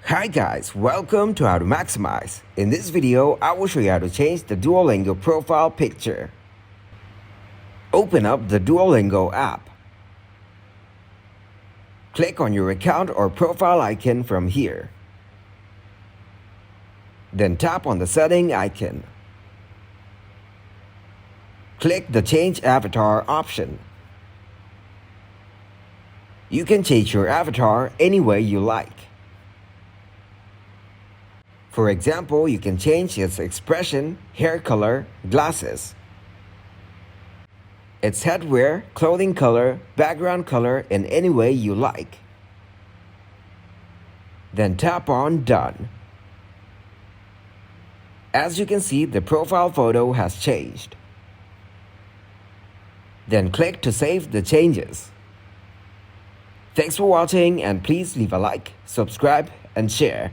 Hi guys, welcome to How to Maximize. In this video, I will show you how to change the Duolingo profile picture. Open up the Duolingo app. Click on your account or profile icon from here. Then tap on the setting icon. Click the Change Avatar option. You can change your avatar any way you like. For example, you can change its expression, hair color, glasses, its headwear, clothing color, background color in any way you like. Then tap on Done. As you can see, the profile photo has changed. Then click to save the changes. Thanks for watching and please leave a like, subscribe and share.